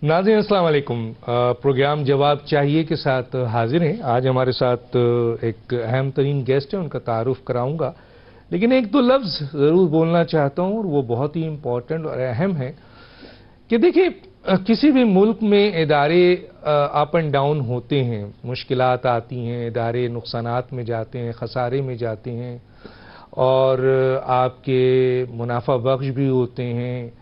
नाज़रीन अस्सलाम वालेकुम। प्रोग्राम जवाब चाहिए के साथ हाजिर हैं। आज हमारे साथ एक अहम तरीन गेस्ट है, उनका तारुफ कराऊंगा, लेकिन एक दो लफ्ज़ ज़रूर बोलना चाहता हूं और वो बहुत ही इम्पोर्टेंट और अहम है कि देखिए किसी भी मुल्क में इदारे अप एंड डाउन होते हैं, मुश्किलात आती हैं, इदारे नुकसानात में जाते हैं, खसारे में जाते हैं और आपके मुनाफा बख्श भी होते हैं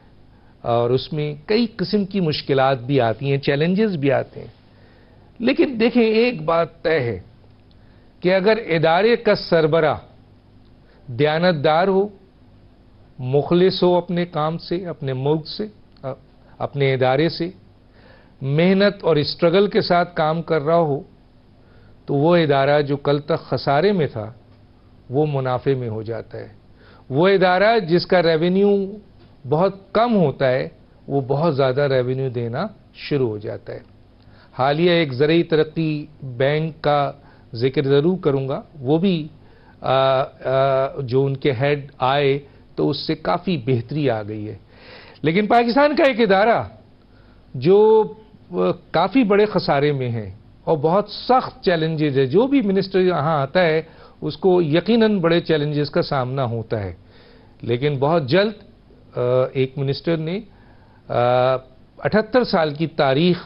और उसमें कई किस्म की मुश्किलात भी आती हैं, चैलेंजेस भी आते हैं। लेकिन देखें, एक बात तय है कि अगर इदारे का सरबरा दयानतदार हो, मुखलिस हो अपने काम से, अपने मुल्क से, अपने इदारे से, मेहनत और स्ट्रगल के साथ काम कर रहा हो, तो वो इदारा जो कल तक खसारे में था वो मुनाफे में हो जाता है। वो इदारा जिसका रेवेन्यू बहुत कम होता है वो बहुत ज़्यादा रेवेन्यू देना शुरू हो जाता है। हालिया एक ज़रूरी तरक्की बैंक का जिक्र ज़रूर करूँगा, वो भी जो उनके हेड आए तो उससे काफ़ी बेहतरी आ गई है। लेकिन पाकिस्तान का एक इदारा जो काफ़ी बड़े खसारे में है और बहुत सख्त चैलेंजेस है, जो भी मिनिस्टर यहाँ आता है उसको यकीनन बड़े चैलेंजेस का सामना होता है। लेकिन बहुत जल्द एक मिनिस्टर ने 78 साल की तारीख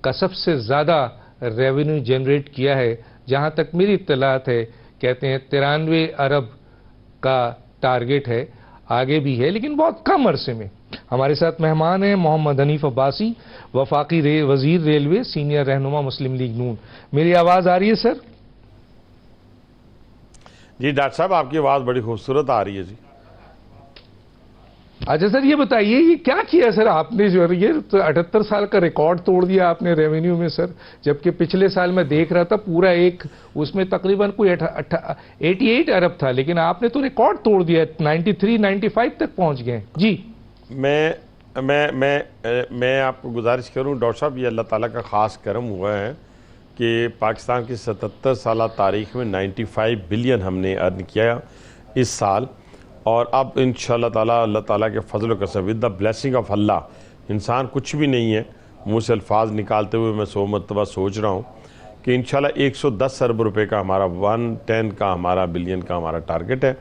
का सबसे ज़्यादा रेवेन्यू जनरेट किया है, जहां तक मेरी इत्तलात है। कहते हैं 93 अरब का टारगेट है, आगे भी है लेकिन बहुत कम अरसे में। हमारे साथ मेहमान हैं मोहम्मद हनीफ अब्बासी, वफाकी वजीर रेलवे, सीनियर रहनुमा मुस्लिम लीग नून। मेरी आवाज़ आ रही है सर? जी डॉक्टर साहब, आपकी आवाज़ बड़ी खूबसूरत आ रही है जी। अच्छा सर, ये बताइए ये क्या किया सर आपने, जो ये 78 साल का रिकॉर्ड तोड़ दिया आपने रेवेन्यू में सर, जबकि पिछले साल मैं देख रहा था पूरा एक उसमें तकरीबन कोई 88 अरब था, लेकिन आपने तो रिकॉर्ड तोड़ दिया, 93-95 तक पहुंच गए जी। मैं आपको गुजारिश करूं डॉक्टर साहब, ये अल्लाह ताला का ख़ास करम हुआ है कि पाकिस्तान की 77 साल तारीख में 95 बिलियन हमने अर्न किया इस साल। और अब इंशाअल्लाह ताला अल्लाह ताला के फजल कसम विद द ब्लेसिंग ऑफ अल्लाह, इंसान कुछ भी नहीं है, मुँह से अल्फाज निकालते हुए मैं 100 मरतबा सोच रहा हूँ कि इंशाअल्लाह 110 अरब रुपए का हमारा 110 का हमारा बिलियन का हमारा टारगेट है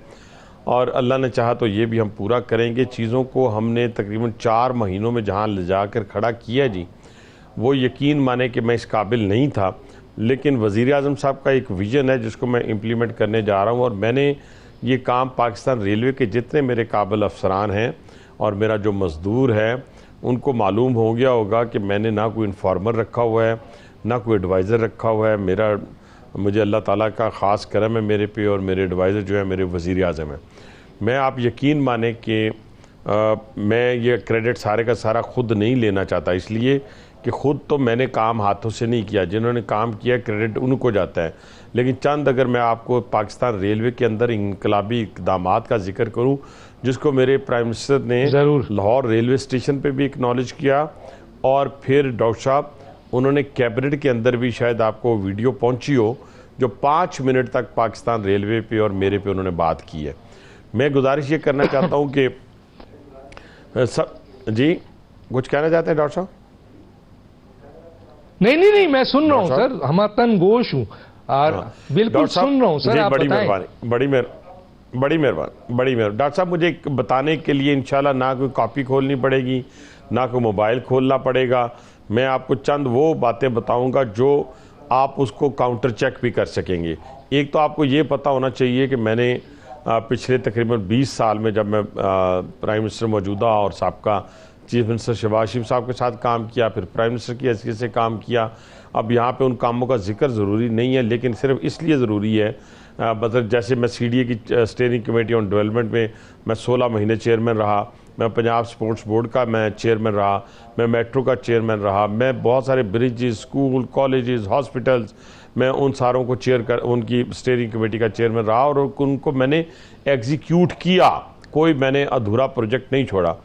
और अल्लाह ने चाहा तो ये भी हम पूरा करेंगे। चीज़ों को हमने तकरीबन 4 महीनों में जहाँ ले जा कर खड़ा किया जी, वो यकीन माने कि मैं इस काबिल नहीं था, लेकिन वज़ीर आज़म साहब का एक विज़न है जिसको मैं इम्प्लीमेंट करने जा रहा हूँ। और मैंने ये काम पाकिस्तान रेलवे के जितने मेरे काबिल अफसरान हैं और मेरा जो मज़दूर है उनको मालूम हो गया होगा कि मैंने ना कोई इन्फॉर्मर रखा हुआ है, ना कोई एडवाइज़र रखा हुआ है। मुझे अल्लाह ताला का ख़ास करम है मेरे पे, और मेरे एडवाइज़र जो है मेरे वज़ीर आज़म है। मैं आप यकीन माने कि मैं ये क्रेडिट सारे का सारा ख़ुद नहीं लेना चाहता, इसलिए कि ख़ुद तो मैंने काम हाथों से नहीं किया, जिन्होंने काम किया क्रेडिट उनको जाता है। लेकिन चंद अगर मैं आपको पाकिस्तान रेलवे के अंदर इनकलाबी इक़दामात का जिक्र करूं, जिसको मेरे प्राइम मिनिस्टर ने लाहौर रेलवे स्टेशन पे भी एक्नॉलेज किया, और फिर डॉक्टर साहब उन्होंने कैबिनेट के अंदर भी, शायद आपको वीडियो पहुंची हो, जो 5 मिनट तक पाकिस्तान रेलवे पे और मेरे पे उन्होंने बात की है। मैं गुजारिश ये करना चाहता हूँ कि सब जी कुछ कहना चाहते हैं डॉक्टर साहब? नहीं, मैं सुन रहा हूँ सर, हम तन गोश हूँ और बिल्कुल सुन रहा हूँ सर। आप बड़ी मेहरबानी, बड़ी मेहरबानी डॉक्टर साहब, मुझे बताने के लिए इंशाल्लाह ना कोई कॉपी खोलनी पड़ेगी, ना कोई मोबाइल खोलना पड़ेगा। मैं आपको चंद वो बातें बताऊंगा जो आप उसको काउंटर चेक भी कर सकेंगे। एक तो आपको ये पता होना चाहिए कि मैंने पिछले तकरीबन 20 साल में, जब मैं प्राइम मिनिस्टर मौजूदा और साबका चीफ मिनिस्टर शहबाज शरीफ साहब के साथ काम किया, फिर प्राइम मिनिस्टर की हैसियत से काम किया। अब यहाँ पे उन कामों का जिक्र ज़रूरी नहीं है, लेकिन सिर्फ इसलिए ज़रूरी है, मतलब जैसे मैं CDA की स्टीयरिंग कमेटी ऑन डेवलपमेंट में मैं 16 महीने चेयरमैन रहा, मैं पंजाब स्पोर्ट्स बोर्ड का मैं चेयरमैन रहा, मैं मेट्रो का चेयरमैन रहा, मैं बहुत सारे ब्रिजेस, स्कूल, कॉलेजेस, हॉस्पिटल्स, मैं उन सारों को उनकी स्टीयरिंग कमेटी का चेयरमैन रहा और उनको मैंने एग्जीक्यूट किया, कोई मैंने अधूरा प्रोजेक्ट नहीं छोड़ा।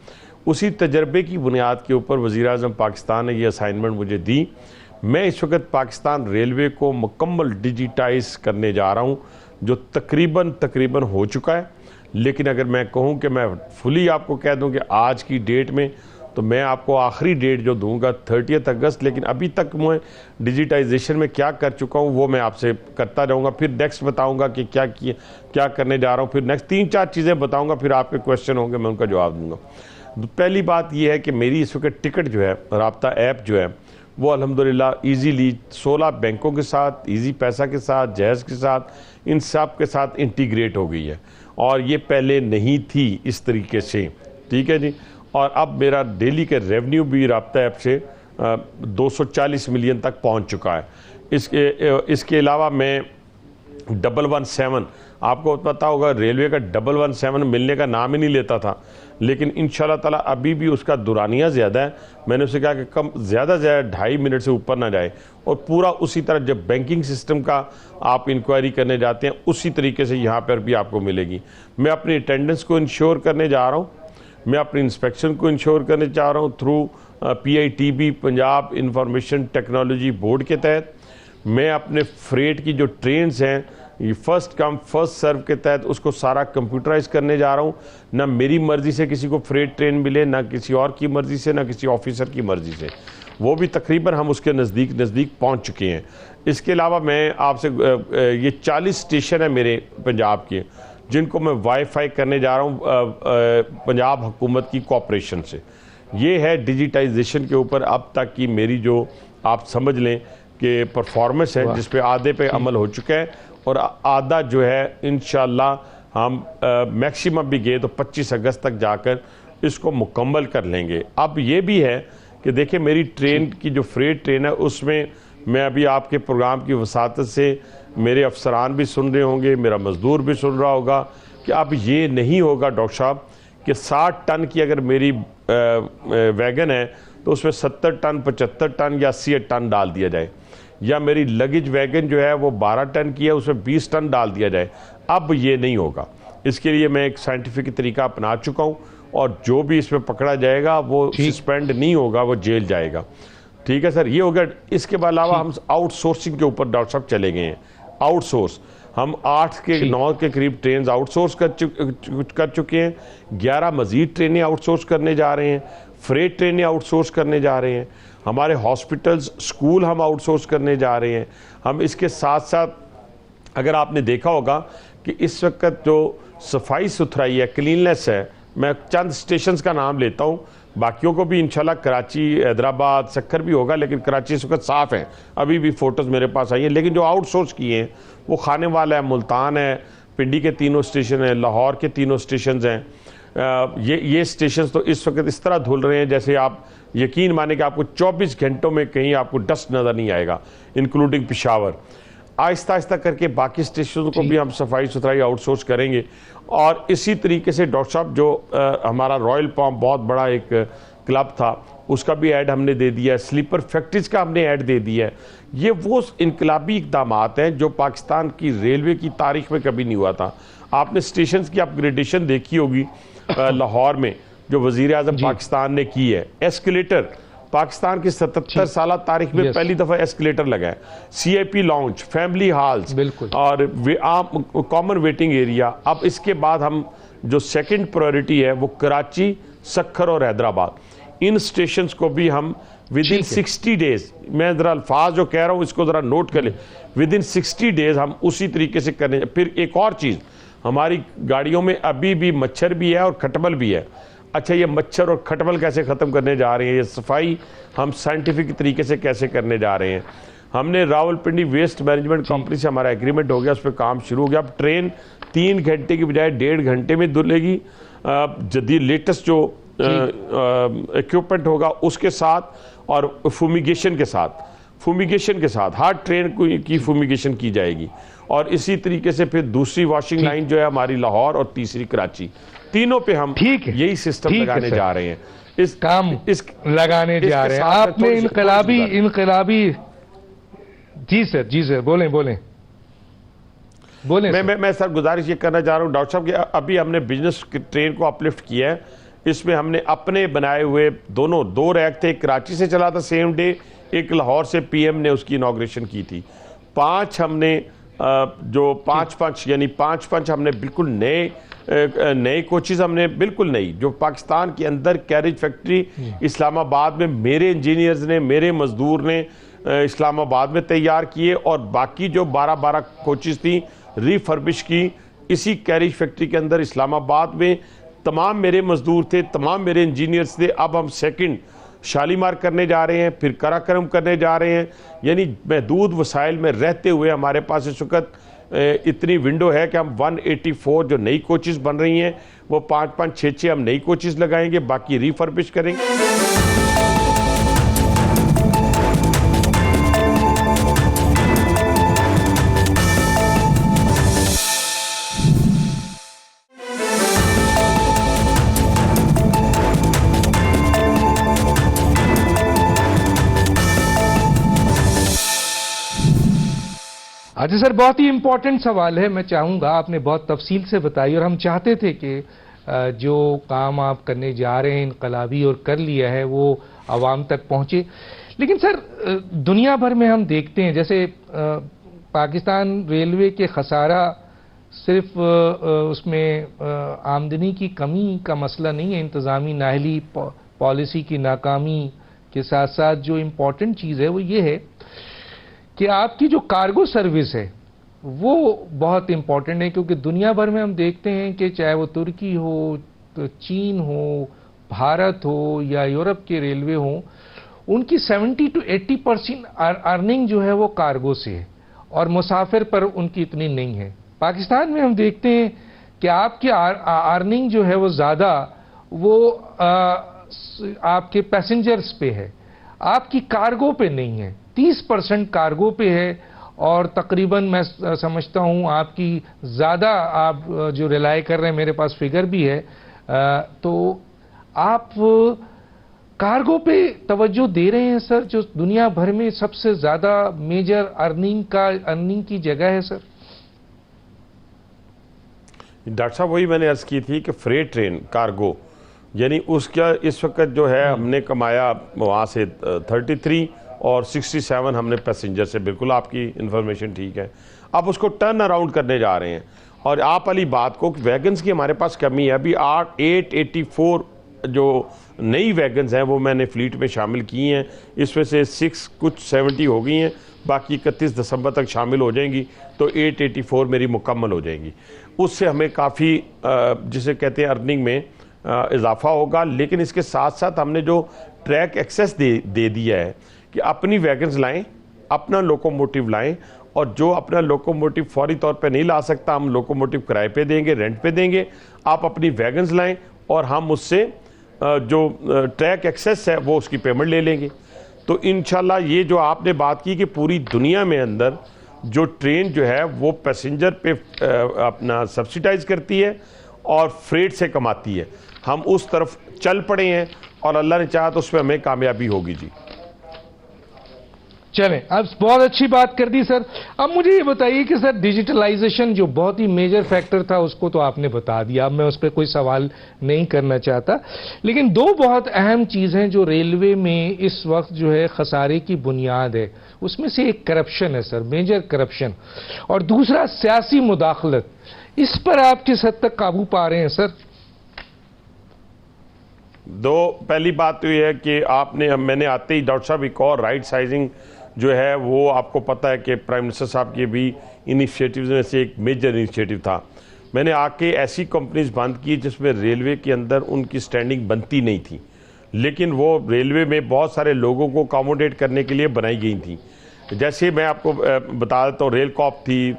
उसी तजर्बे की बुनियाद के ऊपर वज़ीर आज़म पाकिस्तान ने ये असाइनमेंट मुझे दी। मैं इस वक्त पाकिस्तान रेलवे को मुकम्मल डिजिटाइज करने जा रहा हूँ, जो तकरीबन हो चुका है। लेकिन अगर मैं कहूँ कि मैं फुली आपको कह दूँ कि आज की डेट में, तो मैं आपको आखिरी डेट जो दूंगा 30 अगस्त, लेकिन अभी तक मैं डिजिटाइजेशन में क्या कर चुका हूँ वो मैं आपसे करता जाऊँगा। फिर नेक्स्ट बताऊँगा कि क्या करने जा रहा हूँ। फिर नेक्स्ट 3-4 चीज़ें बताऊँगा, फिर आपके क्वेश्चन होंगे, मैं उनका जवाब दूँगा। पहली बात यह है कि मेरी इस वक्त टिकट जो है, राब्ता ऐप जो है, वो अल्हम्दुलिल्लाह ईजीली 16 बैंकों के साथ, इजी पैसा के साथ, जैज़ के साथ, इन सब के साथ इंटीग्रेट हो गई है और ये पहले नहीं थी इस तरीके से, ठीक है जी। और अब मेरा डेली का रेवेन्यू भी राब्ता ऐप से 240 मिलियन तक पहुंच चुका है। इसके अलावा मैं 117, आपको पता होगा रेलवे का 117 मिलने का नाम ही नहीं लेता था, लेकिन इंशाल्लाह ताला अभी भी उसका दुरानिया ज़्यादा है। मैंने उसे कहा कि कम ज़्यादा से ज़्यादा 2.5 मिनट से ऊपर ना जाए, और पूरा उसी तरह जब बैंकिंग सिस्टम का आप इंक्वायरी करने जाते हैं उसी तरीके से यहाँ पर भी आपको मिलेगी। मैं अपनी अटेंडेंस को इंश्योर करने जा रहा हूँ, मैं अपनी इंस्पेक्शन को इंश्योर करने जा रहा हूँ through PITB Punjab information technology board के तहत। मैं अपने फ्रेट की जो ट्रेन्स हैं ये फर्स्ट कम फर्स्ट सर्व के तहत उसको सारा कंप्यूटराइज करने जा रहा हूँ। ना मेरी मर्जी से किसी को फ्रेट ट्रेन मिले, ना किसी और की मर्जी से, ना किसी ऑफिसर की मर्जी से, वो भी तकरीबन हम उसके नज़दीक पहुँच चुके हैं। इसके अलावा मैं आपसे ये 40 स्टेशन है मेरे पंजाब के जिनको मैं वाईफाई करने जा रहा हूँ पंजाब हुकूमत की कॉपरेशन से। ये है डिजिटाइजेशन के ऊपर अब तक की मेरी जो आप समझ लें कि परफॉर्मेंस है, जिस पे आधे पे अमल हो चुका है और आधा जो है इंशाल्लाह हम मैक्सिमम भी गए तो 25 अगस्त तक जाकर इसको मुकम्मल कर लेंगे। अब ये भी है कि देखिए मेरी ट्रेन की जो फ्रेट ट्रेन है उसमें मैं अभी आपके प्रोग्राम की वसातत से मेरे अफसरान भी सुन रहे होंगे, मेरा मजदूर भी सुन रहा होगा कि अब ये नहीं होगा डॉक्टर साहब कि 60 टन की अगर मेरी वैगन है तो उसमें 70 टन 75 टन या 80 टन डाल दिया जाए, या मेरी लगेज वैगन जो है वो 12 टन की है उसमें 20 टन डाल दिया जाए। अब ये नहीं होगा। इसके लिए मैं एक साइंटिफिक तरीका अपना चुका हूँ और जो भी इसमें पकड़ा जाएगा वो सस्पेंड नहीं होगा, वो जेल जाएगा। ठीक है सर, ये हो गया। इसके अलावा हम आउटसोर्सिंग के ऊपर डॉक्टर साहब चले गए हैं। आउटसोर्स हम 8 के 9 के करीब ट्रेन आउटसोर्स कर चुके हैं, 11 मजीद ट्रेनें आउटसोर्स करने जा रहे हैं, फ्रेट ट्रेनें आउटसोर्स करने जा रहे हैं, हमारे हॉस्पिटल्स स्कूल हम आउटसोर्स करने जा रहे हैं। हम इसके साथ साथ अगर आपने देखा होगा कि इस वक्त जो सफाई सुथराई है, क्लीननेस है, मैं चंद स्टेशंस का नाम लेता हूँ, बाकियों को भी इंशाल्लाह कराची, हैदराबाद, सक्खर भी होगा, लेकिन कराची इस वक्त साफ़ है। अभी भी फ़ोटोज़ मेरे पास आई हैं, लेकिन जो आउटसोर्स किए हैं वो खाने वाला है, मुल्तान है, पिंडी के 3 स्टेशन हैं, लाहौर के 3 स्टेशन हैं। ये स्टेशन तो इस वक्त इस तरह धुल रहे हैं जैसे आप यकीन माने कि आपको 24 घंटों में कहीं आपको डस्ट नज़र नहीं आएगा, इंक्लूडिंग पेशावर। आहिस्ता आहिस्ता करके बाकी स्टेशनों को भी हम सफाई सुथराई आउटसोर्स करेंगे। और इसी तरीके से डॉक्टर साहब जो हमारा रॉयल पाम बहुत बड़ा एक क्लब था उसका भी ऐड हमने दे दिया है, स्लीपर फैक्ट्रीज का हमने ऐड दे दिया है। ये वो इनकलाबी इक़दामात हैं जो पाकिस्तान की रेलवे की तारीख में कभी नहीं हुआ था। आपने स्टेशन की अपग्रेडेशन देखी होगी लाहौर में जो वज़ीर आज़म पाकिस्तान ने की है। एस्केलेटर पाकिस्तान की 77 साल तारीख में पहली दफ़ा एस्केलेटर लगा है। CIP लॉन्च, फैमिली हॉल्स और आम कॉमन वेटिंग एरिया। अब इसके बाद हम जो सेकंड प्रायोरिटी है वो कराची, सक्खर और हैदराबाद, इन स्टेशंस को भी हम विद इन 60 डेज, मैं ज़रा अल्फाज जो कह रहा हूँ इसको ज़रा नोट कर लें, विद इन 60 डेज हम उसी तरीके से करने। फिर एक और चीज़, हमारी गाड़ियों में अभी भी मच्छर भी है और खटमल भी है। अच्छा, ये मच्छर और खटमल कैसे ख़त्म करने जा रहे हैं, ये सफाई हम साइंटिफिक तरीके से कैसे करने जा रहे हैं। हमने रावलपिंडी वेस्ट मैनेजमेंट कंपनी से हमारा एग्रीमेंट हो गया, उस पर काम शुरू हो गया। अब ट्रेन 3 घंटे की बजाय 1.5 घंटे में धुलेगी। जदीद लेटेस्ट जो इक्विपमेंट होगा उसके साथ और फुमिगेशन के साथ हर ट्रेन की फुमिगेशन की जाएगी। और इसी तरीके से फिर दूसरी वॉशिंग लाइन जो है हमारी लाहौर और तीसरी कराची, तीनों पे हम यही सिस्टम लगाने जा रहे हैं। लगाने जा रहे हैं। आपने इनकलाबी जी सर बोलें। मैं सर गुजारिश ये करना चाह रहा हूँ डॉक्टर साहब कि अभी हमने बिजनेस ट्रेन को अपलिफ्ट किया है। इसमें हमने अपने बनाए हुए दो रैक थे, एक कराची से चला था सेम डे, एक लाहौर से PM ने उसकी इनॉग्रेशन की थी। 5 हमने जो 5 यानी 5 हमने बिल्कुल नए नए कोचेज़ हमने बिल्कुल नहीं, जो पाकिस्तान के अंदर कैरेज फैक्ट्री इस्लामाबाद में मेरे इंजीनियर्स ने, मेरे मजदूर ने इस्लामाबाद में तैयार किए, और बाकी जो 12 कोचेज़ थी रिफर्बिश की इसी कैरेज फैक्ट्री के अंदर इस्लामाबाद में तमाम मेरे मजदूर थे, तमाम मेरे इंजीनियर्स थे। अब हम सेकंड शालीमार करने जा रहे हैं, फिर कराक्रम करने जा रहे हैं। यानी महदूद वसाइल में रहते हुए हमारे पास इस वक्त इतनी विंडो है कि हम 184 जो नई कोचेज़ बन रही हैं वो 5-5, 6-6 हम नई कोचेज़ लगाएंगे, बाकी रिफर्बिश करेंगे। अच्छा सर, बहुत ही इम्पोर्टेंट सवाल है, मैं चाहूँगा आपने बहुत तफसील से बताई, और हम चाहते थे कि जो काम आप करने जा रहे हैं इनकलाबी और कर लिया है वो आवाम तक पहुँचे। लेकिन सर दुनिया भर में हम देखते हैं, जैसे पाकिस्तान रेलवे के खसारा सिर्फ उसमें आमदनी की कमी का मसला नहीं है, इंतज़ामी नाहली पॉलिसी की नाकामी के साथ साथ जो इम्पोर्टेंट चीज़ है वो ये है कि आपकी जो कार्गो सर्विस है वो बहुत इम्पॉर्टेंट है, क्योंकि दुनिया भर में हम देखते हैं कि चाहे वो तुर्की हो, तो चीन हो, भारत हो या यूरोप के रेलवे हो, उनकी 70 to 80% अर्निंग जो है वो कार्गो से है, और मुसाफिर पर उनकी इतनी नहीं है। पाकिस्तान में हम देखते हैं कि आपकी अर्निंग जो है वो ज़्यादा वो आपके पैसेंजर्स पे है, आपकी कार्गो पे नहीं है। 30% कार्गो पे है, और तकरीबन मैं समझता हूँ आपकी ज़्यादा आप जो रिलाई कर रहे हैं, मेरे पास फिगर भी है, तो आप कार्गो पे तवज्जो दे रहे हैं सर, जो दुनिया भर में सबसे ज़्यादा मेजर अर्निंग की जगह है सर। डॉक्टर साहब वही मैंने अर्ज़ की थी कि फ्रेट ट्रेन कार्गो यानी उसका इस वक्त जो है हमने कमाया वहाँ से 33 और 67 हमने पैसेंजर से, बिल्कुल आपकी इन्फॉर्मेशन ठीक है। अब उसको टर्न अराउंड करने जा रहे हैं, और आप वाली बात को वैगन्स की हमारे पास कमी है। अभी 884 जो नई वैगन्स हैं वो मैंने फ्लीट में शामिल की हैं, इसमें से 6 कुछ 70 हो गई हैं, बाकी 31 दिसंबर तक शामिल हो जाएंगी, तो 884 मेरी मुकम्मल हो जाएंगी। उससे हमें काफ़ी जिसे कहते हैं अर्निंग में इजाफा होगा। लेकिन इसके साथ साथ हमने जो ट्रैक एक्सेस दे दिया है कि अपनी वैगन्स लाएं, अपना लोकोमोटिव लाएं, और जो अपना लोकोमोटिव फौरी तौर पे नहीं ला सकता हम लोकोमोटिव किराए पे देंगे, रेंट पे देंगे, आप अपनी वैगन्स लाएं और हम उससे जो ट्रैक एक्सेस है वो उसकी पेमेंट ले लेंगे। तो इंशाल्लाह ये जो आपने बात की कि पूरी दुनिया में अंदर जो ट्रेन जो है वो पैसेंजर पे अपना सब्सिडाइज करती है और फ्रेट से कमाती है, हम उस तरफ चल पड़े हैं और अल्लाह ने चाहा तो उसमें हमें कामयाबी होगी जी। चलें, अब बहुत अच्छी बात कर दी सर। अब मुझे ये बताइए कि सर डिजिटलाइजेशन जो बहुत ही मेजर फैक्टर था उसको तो आपने बता दिया, अब मैं उस पर कोई सवाल नहीं करना चाहता, लेकिन दो बहुत अहम चीज़ें जो रेलवे में इस वक्त जो है खसारे की बुनियाद है, उसमें से एक करप्शन है सर, मेजर करप्शन, और दूसरा सियासी मुदाखलत। इस पर आप किस हद तक काबू पा रहे हैं सर? पहली बात तो ये है कि मैंने आते ही डॉक्टर साहब एक और राइट साइजिंग जो है वो आपको पता है कि प्राइम मिनिस्टर साहब के भी इनिशिएटिव्स में से एक मेजर इनिशिएटिव था। मैंने आके ऐसी कंपनीज बंद की जिसमें रेलवे के अंदर उनकी स्टैंडिंग बनती नहीं थी, लेकिन वो रेलवे में बहुत सारे लोगों को अकोमोडेट करने के लिए बनाई गई थी। जैसे मैं आपको बता देता हूँ, रेल कॉप थी,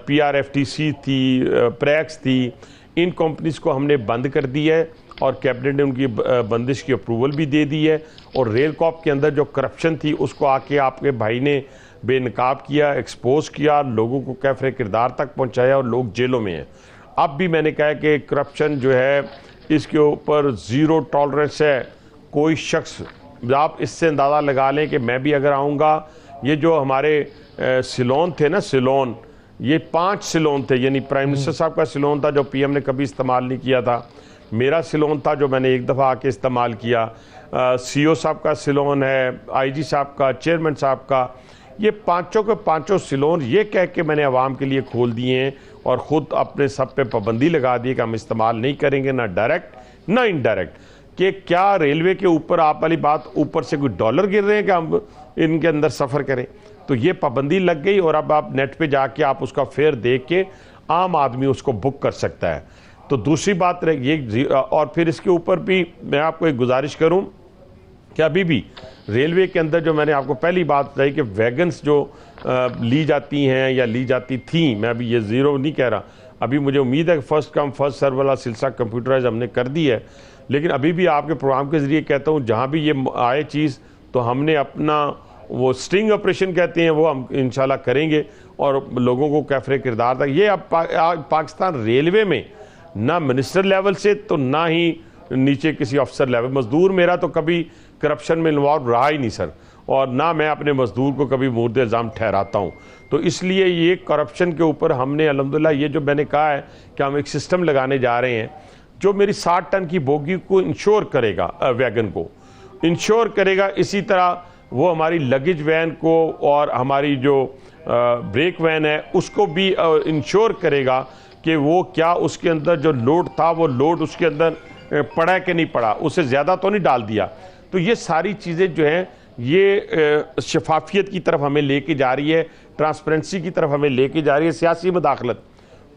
PRFTC थी, प्रैक्स थी, इन कंपनीज को हमने बंद कर दिया है और कैबिनेट ने उनकी बंदिश की अप्रूवल भी दे दी है। और रेल कॉप के अंदर जो करप्शन थी उसको आके आपके भाई ने बेनकाब किया, एक्सपोज किया, लोगों को कैफरे किरदार तक पहुंचाया और लोग जेलों में हैं। अब भी मैंने कहा कि करप्शन जो है इसके ऊपर ज़ीरो टॉलरेंस है। कोई शख्स, आप इससे अंदाज़ा लगा लें कि मैं भी अगर आऊँगा, ये जो हमारे सिलोन थे ना, सिलोन, ये 5 सिलोन थे, यानी प्राइम मिनिस्टर साहब का सिलोन था जो PM ने कभी इस्तेमाल नहीं किया था, मेरा सिलोन था जो मैंने एक दफ़ा आके इस्तेमाल किया, CO साहब का सिलोन है, IG साहब का, चेयरमैन साहब का, ये पांचों के पांचों सिलोन ये कह के मैंने आवाम के लिए खोल दिए हैं और ख़ुद अपने सब पे पाबंदी लगा दी कि हम इस्तेमाल नहीं करेंगे, ना डायरेक्ट ना इनडायरेक्ट। कि क्या रेलवे के ऊपर आप वाली बात, ऊपर से कोई डॉलर गिर रहे हैं कि हम इनके अंदर सफ़र करें, तो ये पाबंदी लग गई और अब आप नेट पे जाके आप उसका फेयर देख के आम आदमी उसको बुक कर सकता है। तो दूसरी बात ये, और फिर इसके ऊपर भी मैं आपको एक गुजारिश करूं कि अभी भी रेलवे के अंदर जो मैंने आपको पहली बात बताई कि वैगन्स जो ली जाती हैं या ली जाती थी, मैं अभी ये ज़ीरो नहीं कह रहा, अभी मुझे उम्मीद है कि फर्स्ट कम फर्स्ट सर्व वाला सिलसिला कंप्यूटराइज हमने कर दी है, लेकिन अभी भी आपके प्रोग्राम के ज़रिए कहता हूँ जहाँ भी ये आए चीज़ तो हमने अपना वो स्टिंग ऑपरेशन कहते हैं वो हम इंशाल्लाह करेंगे और लोगों को कैफरे किरदार तक। ये अब पाकिस्तान रेलवे में ना मिनिस्टर लेवल से तो ना ही नीचे किसी अफसर लेवल, मजदूर मेरा तो कभी करप्शन में इन्वॉल्व रहा ही नहीं सर, और ना मैं अपने मजदूर को कभी मुर्द इल्ज़ाम ठहराता हूँ। तो इसलिए ये करप्शन के ऊपर हमने अल्हम्दुलिल्लाह ये जो मैंने कहा है कि हम एक सिस्टम लगाने जा रहे हैं जो मेरी 60 टन की बोगी को इंश्योर करेगा, वैगन को इंश्योर करेगा, इसी तरह वो हमारी लगेज वैन को और हमारी जो ब्रेक वैन है उसको भी इंश्योर करेगा कि वो क्या उसके अंदर जो लोड था वो लोड उसके अंदर पड़ा है कि नहीं पड़ा, उससे ज़्यादा तो नहीं डाल दिया। तो ये सारी चीज़ें जो हैं ये शफाफियत की तरफ हमें लेके जा रही है, ट्रांसपेरेंसी की तरफ हमें लेके जा रही है। सियासी मदाखलत,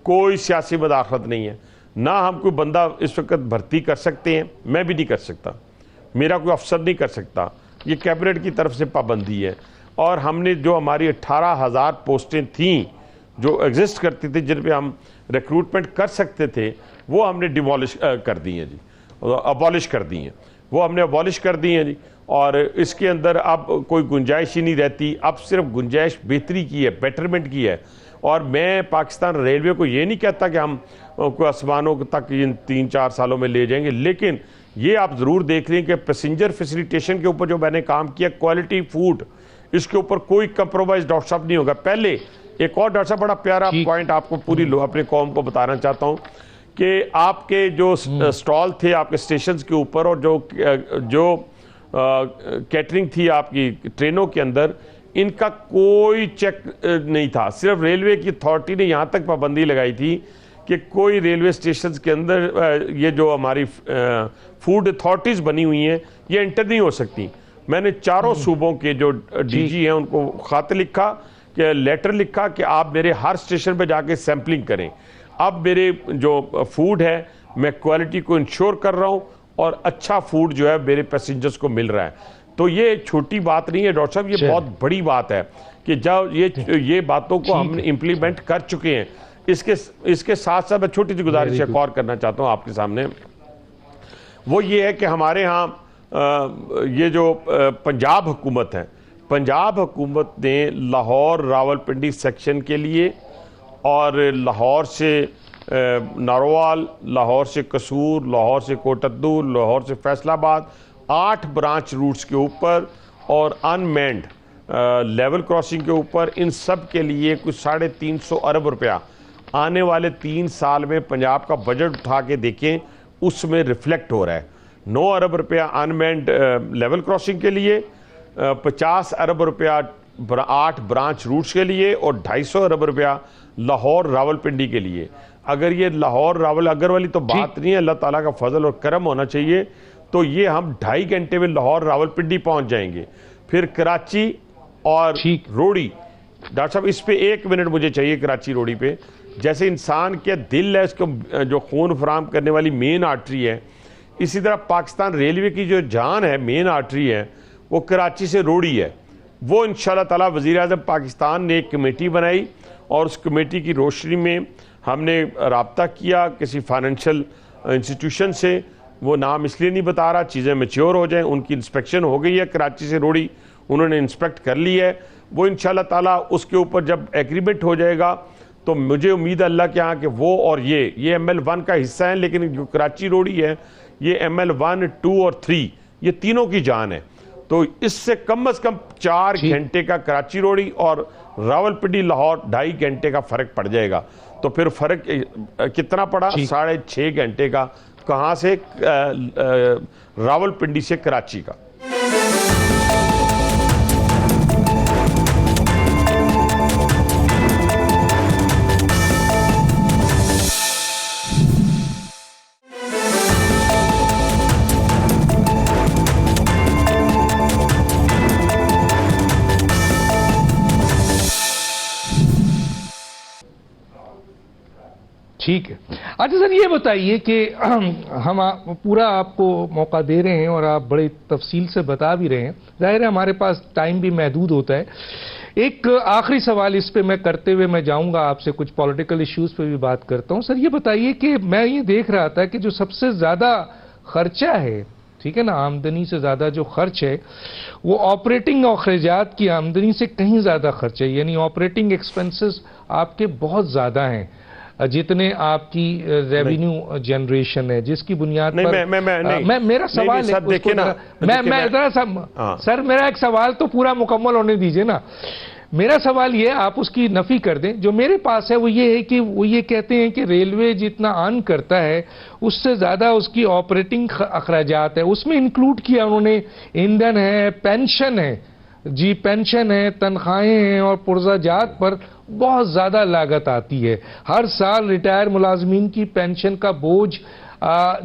कोई सियासी मदाखलत नहीं है, ना हम कोई बंदा इस वक्त भर्ती कर सकते हैं, मैं भी नहीं कर सकता, मेरा कोई अफसर नहीं कर सकता, ये कैबिनेट की तरफ से पाबंदी है। और हमने जो हमारी 18,000 पोस्टें थीं जो एग्जिस्ट करती थी जिन पे हम रिक्रूटमेंट कर सकते थे वो हमने डिमोलिश कर दी हैं जी, अबॉलिश कर दी हैं, वो हमने अबॉलिश कर दी हैं जी। और इसके अंदर अब कोई गुंजाइश ही नहीं रहती, अब सिर्फ गुंजाइश बेहतरी की है, बेटरमेंट की है। और मैं पाकिस्तान रेलवे को ये नहीं कहता कि हम को आसमानों तक इन 3-4 सालों में ले जाएंगे, लेकिन ये आप ज़रूर देख लें कि पैसेंजर फैसिलिटेशन के ऊपर जो मैंने काम किया, क्वालिटी फूड, इसके ऊपर कोई कंप्रोमाइज़ डॉक्टर साहब नहीं होगा। पहले एक और डॉक्टर साहब बड़ा प्यारा पॉइंट आपको पूरी अपने कौम को बताना चाहता हूँ कि आपके जो स्टॉल थे आपके स्टेशन के ऊपर और जो कैटरिंग थी आपकी ट्रेनों के अंदर, इनका कोई चेक नहीं था। सिर्फ रेलवे की अथॉरिटी ने यहाँ तक पाबंदी लगाई थी कि कोई रेलवे स्टेशन के अंदर ये जो हमारी फूड अथॉरिटीज़ बनी हुई हैं ये एंटर नहीं हो सकती। मैंने चारों सूबों के जो डीजी हैं उनको खत लिखा कि लेटर लिखा कि आप मेरे हर स्टेशन पे जाके सैम्पलिंग करें। अब मेरे जो फूड है मैं क्वालिटी को इंश्योर कर रहा हूँ और अच्छा फूड जो है मेरे पैसेंजर्स को मिल रहा है। तो ये छोटी बात नहीं है डॉक्टर साहब, ये बहुत बड़ी बात है कि जब ये बातों को हम इम्प्लीमेंट कर चुके हैं। इसके साथ साथ मैं छोटी सी गुजारिश एक और करना चाहता हूँ आपके सामने, वो ये है कि हमारे यहाँ ये जो पंजाब हुकूमत है, पंजाब हुकूमत ने लाहौर रावलपिंडी सेक्शन के लिए और लाहौर से नारोवाल, लाहौर से कसूर, लाहौर से कोटद्दू, लाहौर से फैसलाबाद 8 ब्रांच रूट्स के ऊपर और अनमेंड लेवल क्रॉसिंग के ऊपर, इन सब के लिए कुछ 350 अरब रुपया आने वाले 3 साल में पंजाब का बजट उठा के देखें उसमें रिफ्लेक्ट हो रहा है। 9 अरब रुपया अनमेंड लेवल क्रॉसिंग के लिए, 50 अरब रुपया 8 ब्रांच रूट्स के लिए और 250 अरब रुपया लाहौर रावलपिंडी के लिए। अगर ये लाहौर रावल अगर वाली तो बात नहीं है, अल्लाह ताला का फजल और करम होना चाहिए, तो ये हम 2.5 घंटे में लाहौर रावलपिंडी पहुंच जाएंगे। फिर कराची और रोड़ी, डॉक्टर साहब इस पे 1 मिनट मुझे चाहिए। कराची रोड़ी पे जैसे इंसान के दिल है, इसको जो खून फराहम करने वाली मेन आर्टरी है, इसी तरह पाकिस्तान रेलवे की जो जान है, मेन आर्टरी है, वो कराची से रोड़ी है। वो इंशाल्लाह ताला वज़ीर आज़म पाकिस्तान ने एक कमेटी बनाई और उस कमेटी की रोशनी में हमने राब्ता किया किसी फाइनेंशियल इंस्टीट्यूशन से। वो नाम इसलिए नहीं बता रहा, चीज़ें मैच्योर हो जाएं। उनकी इंस्पेक्शन हो गई है, कराची से रोड़ी उन्होंने इंस्पेक्ट कर ली है। वो इंशाल्लाह ताला उसके ऊपर जब एग्रीमेंट हो जाएगा तो मुझे उम्मीद है अल्लाह के यहाँ कि वो और ये ML1 का हिस्सा है, लेकिन जो कराची रोड़ी है ये ML1, 2 और 3 ये तीनों की जान है। तो इससे कम से कम 4 घंटे का कराची रोड़ी और रावलपिंडी लाहौर 2.5 घंटे का फ़र्क पड़ जाएगा। तो फिर फ़र्क कितना पड़ा? 6.5 घंटे का। कहाँ से? रावलपिंडी से कराची का। ठीक है। अच्छा सर, ये बताइए कि हम पूरा आपको मौका दे रहे हैं और आप बड़े तफसील से बता भी रहे हैं, जाहिर है हमारे पास टाइम भी महदूद होता है। एक आखिरी सवाल इस पे मैं करते हुए मैं जाऊंगा आपसे, कुछ पॉलिटिकल इश्यूज पे भी बात करता हूं। सर ये बताइए कि मैं ये देख रहा था कि जो सबसे ज्यादा खर्चा है, ठीक है ना, आमदनी से ज्यादा जो खर्च है वो ऑपरेटिंग अखराजात की आमदनी से कहीं ज्यादा खर्च है, यानी ऑपरेटिंग एक्सपेंसेस आपके बहुत ज्यादा हैं जितने आपकी रेवेन्यू जनरेशन है, जिसकी बुनियाद पर मैं मेरा सवाल है, देखिए ना, मैं जरा सर मेरा एक सवाल तो पूरा मुकम्मल होने दीजिए ना। मेरा सवाल ये, आप उसकी नफी कर दें। जो मेरे पास है वो ये है कि वो ये कहते हैं कि रेलवे जितना अर्न करता है उससे ज्यादा उसकी ऑपरेटिंग अखराजात है, उसमें इंक्लूड किया उन्होंने ईंधन है, पेंशन है, जी पेंशन है, तनख्वाहें हैं और पुर्जाजात पर बहुत ज्यादा लागत आती है। हर साल रिटायर मुलाजमीन की पेंशन का बोझ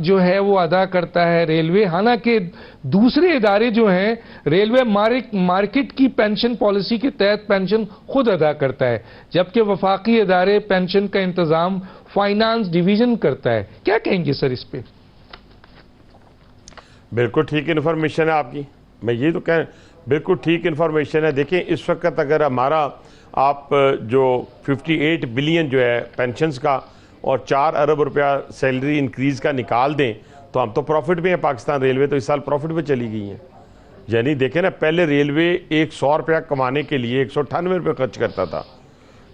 जो है वो अदा करता है रेलवे, हालांकि दूसरे इदारे जो हैं रेलवे मार्केट की पेंशन पॉलिसी के तहत पेंशन खुद अदा करता है, जबकि वफाकी इदारे पेंशन का इंतजाम फाइनेंस डिवीजन करता है। क्या कहेंगे सर इस पे? बिल्कुल ठीक इन्फॉर्मेशन है आपकी, मैं ये तो कह, बिल्कुल ठीक इन्फॉर्मेशन है। देखिए इस वक्त अगर हमारा आप जो 58 बिलियन जो है पेंशन्स का और 4 अरब रुपया सैलरी इंक्रीज़ का निकाल दें तो हम तो प्रॉफिट में है। पाकिस्तान रेलवे तो इस साल प्रॉफिट में चली गई है। यानी देखें ना, पहले रेलवे 100 रुपया कमाने के लिए 198 रुपये खर्च करता था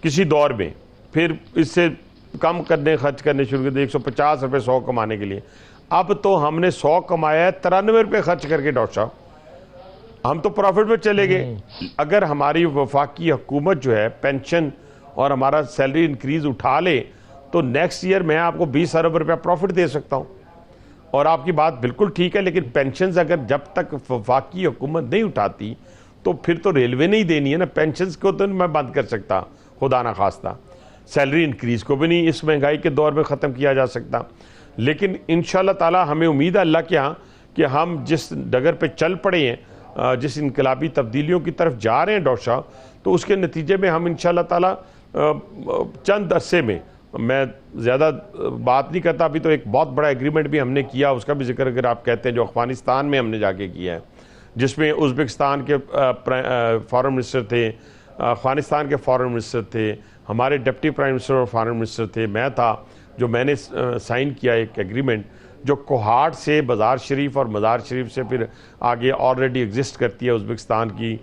किसी दौर में, फिर इससे कम करने खर्च करने शुरू कर दिए 150 रुपये 100 कमाने के लिए। अब तो हमने 100 कमाया है 93 रुपये खर्च करके। डॉक्टर साहब हम तो प्रॉफिट में चले गए। अगर हमारी वफाकी हुकूमत जो है पेंशन और हमारा सैलरी इंक्रीज उठा ले तो नेक्स्ट ईयर मैं आपको 20 अरब रुपया प्रॉफिट दे सकता हूं। और आपकी बात बिल्कुल ठीक है, लेकिन पेंशन अगर जब तक वफाकी हुकूमत नहीं उठाती तो फिर तो रेलवे नहीं देनी है ना। पेंशन को तो मैं बंद कर सकता, खुदा ना खास्ता, सैलरी इंक्रीज को भी नहीं इस महंगाई के दौर में ख़त्म किया जा सकता। लेकिन इंशाल्लाह ताला हमें उम्मीद है अल्लाह के यहाँ कि हम जिस डगर पे चल पड़े हैं, जिस इनकलाबी तब्दीलियों की तरफ जा रहे हैं डॉक्टर साहब, तो उसके नतीजे में हम इंशाल्लाह ताला चंद अरसे में, मैं ज़्यादा बात नहीं करता, अभी तो एक बहुत बड़ा एग्रीमेंट भी हमने किया, उसका भी जिक्र अगर आप कहते हैं, जो अफगानिस्तान में हमने जाके किया है, जिसमें उज़्बेकिस्तान के फॉरेन मिनिस्टर थे, अफगानिस्तान के फॉरेन मिनिस्टर थे, हमारे डिप्टी प्राइम मिनिस्टर और फॉरेन मिनिस्टर थे, मैं था, जो मैंने साइन किया एक एग्रीमेंट जो कोहाट से बाज़ार शरीफ और मज़ार शरीफ से फिर आगे ऑलरेडी एग्जिस्ट करती है उज़्बेकिस्तान की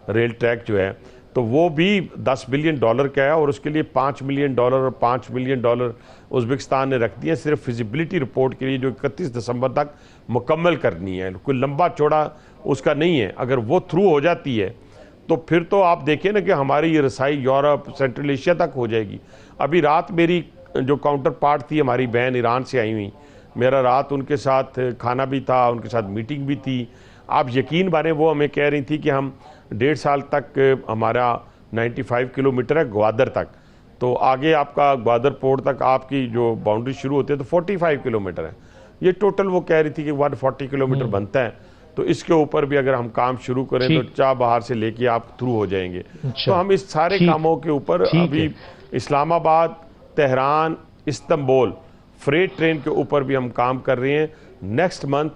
रेल ट्रैक जो है, तो वो भी $10 बिलियन का है और उसके लिए $5 मिलियन और $5 मिलियन उज़्बेकिस्तान ने रख दिए सिर्फ फिजिबिलिटी रिपोर्ट के लिए, जो 31 दिसंबर तक मुकम्मल करनी है। कोई लंबा चौड़ा उसका नहीं है। अगर वो थ्रू हो जाती है तो फिर तो आप देखिए ना कि हमारी ये रसाई यूरोप, सेंट्रल एशिया तक हो जाएगी। अभी रात मेरी जो काउंटर पार्ट थी, हमारी बहन ईरान से आई हुई, मेरा रात उनके साथ खाना भी था, उनके साथ मीटिंग भी थी। आप यकीन माने वो हमें कह रही थी कि हम 1.5 साल तक हमारा 95 किलोमीटर है ग्वादर तक, तो आगे आपका ग्वादर पोर्ट तक आपकी जो बाउंड्री शुरू होती है तो 45 किलोमीटर है। ये टोटल वो कह रही थी कि 140 किलोमीटर बनता है। तो इसके ऊपर भी अगर हम काम शुरू करें तो चाह बाहर से लेके आप थ्रू हो जाएंगे। तो हम इस सारे कामों के ऊपर अभी Islamabad, Tehran, Istanbul freight train के ऊपर भी हम काम कर रहे हैं। नेक्स्ट मंथ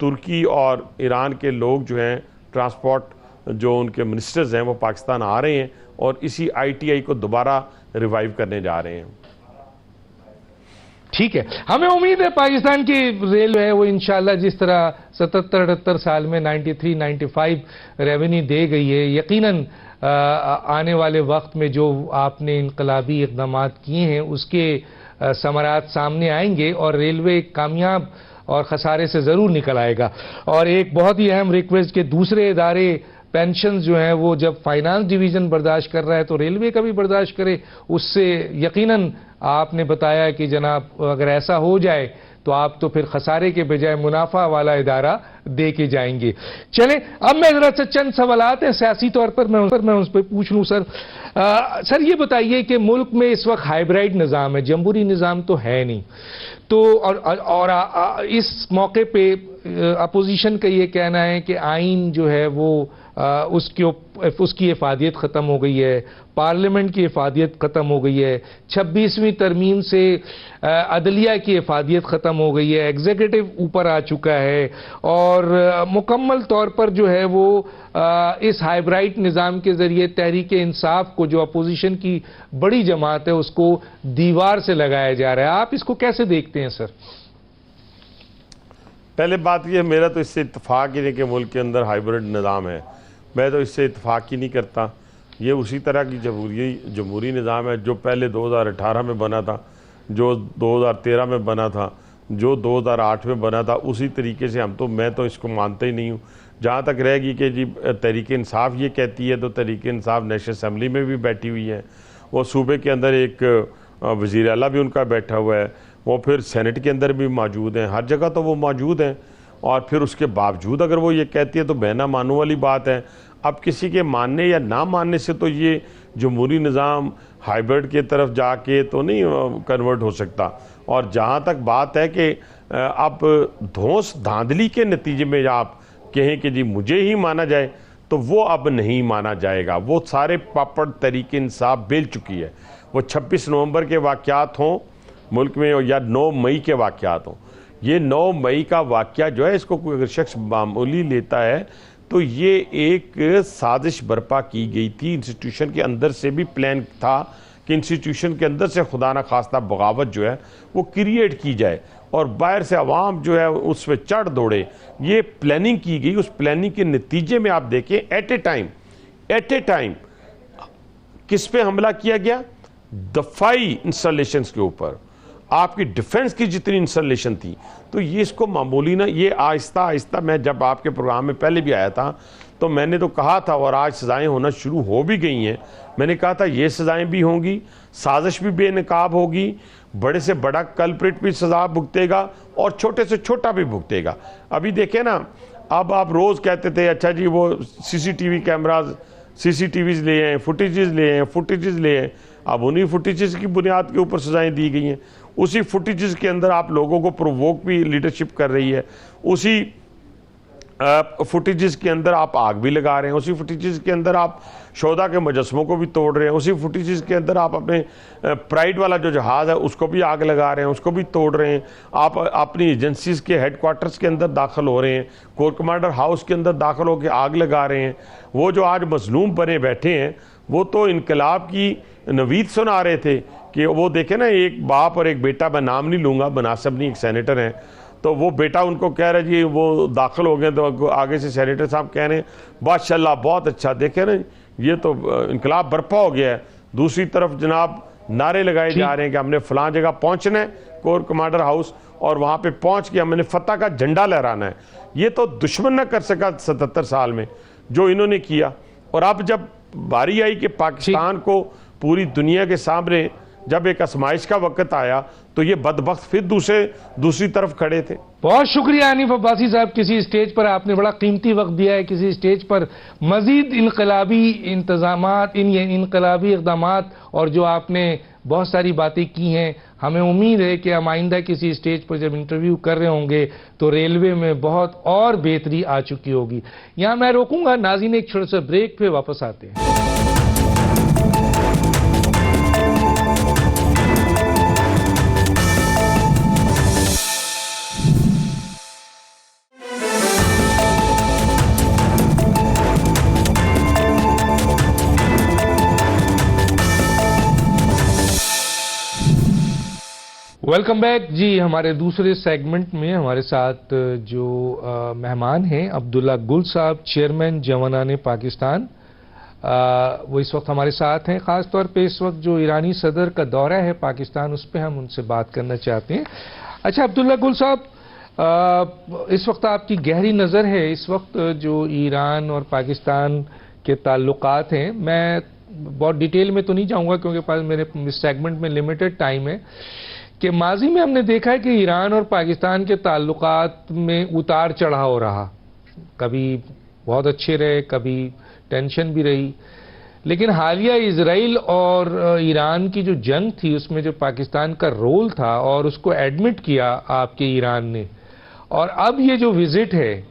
तुर्की और ईरान के लोग जो हैं ट्रांसपोर्ट जो उनके मिनिस्टर्स हैं वो पाकिस्तान आ रहे हैं और इसी ITI को दोबारा रिवाइव करने जा रहे हैं। ठीक है, हमें उम्मीद है पाकिस्तान की रेल है वो इंशाल्लाह जिस तरह 77-78 साल में 93-95 रेवेन्यू दे गई है, यकीनन आने वाले वक्त में जो आपने इनकलाबी इक़दाम किए हैं उसके समरात सामने आएंगे और रेलवे कामयाब और खसारे से ज़रूर निकल आएगा। और एक बहुत ही अहम रिक्वेस्ट कि दूसरे इदारे पेंशन जो है वो जब फाइनेंस डिवीज़न बर्दाश्त कर रहा है तो रेलवे का भी बर्दाश्त करे। उससे यकीनन आपने बताया कि जनाब अगर ऐसा हो जाए तो आप तो फिर खसारे के बजाय मुनाफा वाला इदारा दे के जाएंगे। चलें, अब मैं जरा सा चंद सवालात हैं सियासी तौर पर मैं उस पर पूछ लूं। सर ये बताइए कि मुल्क में इस वक्त हाइब्रिड निज़ाम है, जमहूरी निज़ाम तो है नहीं, तो और इस मौके पे अपोजिशन का ये कहना है कि आइन जो है वो उसकी इफादियत ख़त्म हो गई है, पार्लियामेंट की इफादियत ख़त्म हो गई है, 26वीं तरमीम से अदलिया की इफादियत ख़त्म हो गई है, एग्जीक्यूटिव ऊपर आ चुका है और मुकम्मल तौर पर जो है वो इस हाइब्रिड निज़ाम के ज़रिए तहरीक इंसाफ को, जो अपोजिशन की बड़ी जमात है, उसको दीवार से लगाया जा रहा है। आप इसको कैसे देखते हैं सर? पहले बात यह, मेरा तो इससे इत्तेफाक ही नहीं कि मुल्क के अंदर हाइब्रिड निज़ाम है, मैं तो इससे इत्तेफाक ही नहीं करता। ये उसी तरह की जमहूरी निज़ाम है जो पहले 2018 में बना था, जो 2013 में बना था, जो 2008 में बना था, उसी तरीके से मैं तो इसको मानता ही नहीं हूँ। जहाँ तक रहेगी कि जी तहरीक इंसाफ ये कहती है, तो तहरीक इंसाफ नेशनल असम्बली में भी बैठी हुई है, वो सूबे के अंदर एक वज़ीर आला भी उनका बैठा हुआ है, वो फिर सेनेट के अंदर भी मौजूद हैं, हर जगह तो वो मौजूद हैं। और फिर उसके बावजूद अगर वो ये कहती है तो मैं ना मानने वाली बात है। अब किसी के मानने या ना मानने से तो ये जमहूरी निज़ाम हाइब्रिड की तरफ जाके तो नहीं कन्वर्ट हो सकता। और जहाँ तक बात है कि अब धौंस धांधली के नतीजे में आप कहें कि जी मुझे ही माना जाए, तो वो अब नहीं माना जाएगा। वो सारे पापड़ तहरीक इंसाफ बेल चुकी है। वो 26 नवंबर के वाक़यात हों मुल्क में या 9 मई के वाक़यात हों, ये 9 मई का वाक़या जो है, इसको कोई अगर शख्स मामूली लेता है तो ये एक साजिश बर्पा की गई थी। इंस्टीट्यूशन के अंदर से भी प्लान था कि इंस्टीट्यूशन के अंदर से खुदा न खास्ता बगावत जो है वो क्रिएट की जाए और बाहर से अवाम जो है उस पर चढ़ दौड़े। ये प्लानिंग की गई। उस प्लानिंग के नतीजे में आप देखें एट ए टाइम किस पे हमला किया गया? दफाई इंस्टॉलेशंस के ऊपर, आपकी डिफेंस की जितनी इंस्टॉलेशन थी। तो ये इसको मामूली ना, ये आहिस्ता आहिस्ता, मैं जब आपके प्रोग्राम में पहले भी आया था तो मैंने तो कहा था, और आज सज़ाएं होना शुरू हो भी गई हैं। मैंने कहा था ये सज़ाएं भी होंगी, साजिश भी बेनकाब होगी, बड़े से बड़ा कल्प्रिट भी सज़ा भुगतेगा और छोटे से छोटा भी भुगतेगा। अभी देखें ना, अब आप रोज़ कहते थे अच्छा जी वो सीसीटीवी कैमराज, सीसीटीवीज़ ले आए, फुटेजेस ले आए। अब उन्हीं फुटेजेस की बुनियाद के ऊपर सज़ाएं दी गई हैं। उसी फुटेजेस के अंदर आप लोगों को प्रोवोक भी लीडरशिप कर रही है। उसी फुटेजेस के अंदर आप आग भी लगा रहे हैं। उसी फुटेजेस के अंदर आप शोधा के मुजस्समों को भी तोड़ रहे हैं। उसी फुटेजेस के अंदर आप अपने प्राइड वाला जो जहाज़ है उसको भी आग लगा रहे हैं, उसको भी तोड़ रहे हैं। आप अपनी एजेंसीज के हेडक्वार्टर्स के अंदर दाखिल हो रहे हैं, कोर कमांडर हाउस के अंदर दाखिल होकर आग लगा रहे हैं। वो जो आज मजलूम बने बैठे हैं वो तो इनकलाब की नवीद सुना रहे थे कि वो देखे ना, एक बाप और एक बेटा, मैं नाम नहीं लूँगा, मुनासिब नहीं, एक सेनेटर हैं, तो वो बेटा उनको कह रहा है जी वो दाखिल हो गए, तो आगे से सेनेटर साहब कह रहे हैं माशाल्लाह बहुत अच्छा, देखे ना ये तो इनकलाब बर्पा हो गया है। दूसरी तरफ जनाब नारे लगाए जा रहे हैं कि हमने फलां जगह पहुंचना है, कोर कमांडर हाउस, और वहां पे पहुंच के हमने फतह का झंडा लहराना है। ये तो दुश्मन न कर सका 77 साल में जो इन्होंने किया। और अब जब बारी आई कि पाकिस्तान को पूरी दुनिया के सामने जब एक आजमाइश का वक्त आया तो ये बदबख्त फिर दूसरी तरफ खड़े थे। बहुत शुक्रिया हनीफ अब्बासी साहब, किसी स्टेज पर आपने बड़ा कीमती वक्त दिया है, किसी स्टेज पर मजीद इनकलाबी इंतजामात, इनकलाबी इक़दामात और जो आपने बहुत सारी बातें की हैं, हमें उम्मीद है कि हम आइंदा किसी स्टेज पर जब इंटरव्यू कर रहे होंगे तो रेलवे में बहुत और बेहतरी आ चुकी होगी। यहाँ मैं रोकूंगा नाज़रीन, एक छोटे से ब्रेक पे वापस आते हैं। वेलकम बैक जी। हमारे दूसरे सेगमेंट में हमारे साथ जो मेहमान हैं अब्दुल्ला गुल साहब, चेयरमैन जवानाने पाकिस्तान, वो इस वक्त हमारे साथ हैं। ख़ास तौर पे इस वक्त जो ईरानी सदर का दौरा है पाकिस्तान, उस पर हम उनसे बात करना चाहते हैं। अच्छा अब्दुल्ला गुल साहब, इस वक्त आपकी गहरी नज़र है इस वक्त जो ईरान और पाकिस्तान के ताल्लुकात हैं। मैं बहुत डिटेल में तो नहीं जाऊँगा क्योंकि पास मेरे इस सेगमेंट में लिमिटेड टाइम है, कि माजी में हमने देखा है कि ईरान और पाकिस्तान के ताल्लुकात में उतार चढ़ाव रहा, कभी बहुत अच्छे रहे, कभी टेंशन भी रही। लेकिन हालिया इजराइल और ईरान की जो जंग थी उसमें जो पाकिस्तान का रोल था और उसको एडमिट किया आपके ईरान ने, और अब ये जो विजिट है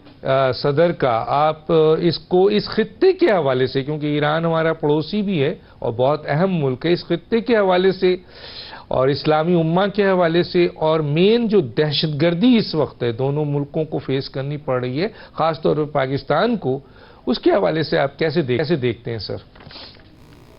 सदर का, आप इसको इस खित्ते के हवाले से, क्योंकि ईरान हमारा पड़ोसी भी है और बहुत अहम मुल्क है, इस खित्ते के हवाले से और इस्लामी उम्मा के हवाले से, और मेन जो दहशतगर्दी इस वक्त है दोनों मुल्कों को फेस करनी पड़ रही है, खासतौर पर पाकिस्तान को, उसके हवाले से आप कैसे देखते हैं सर?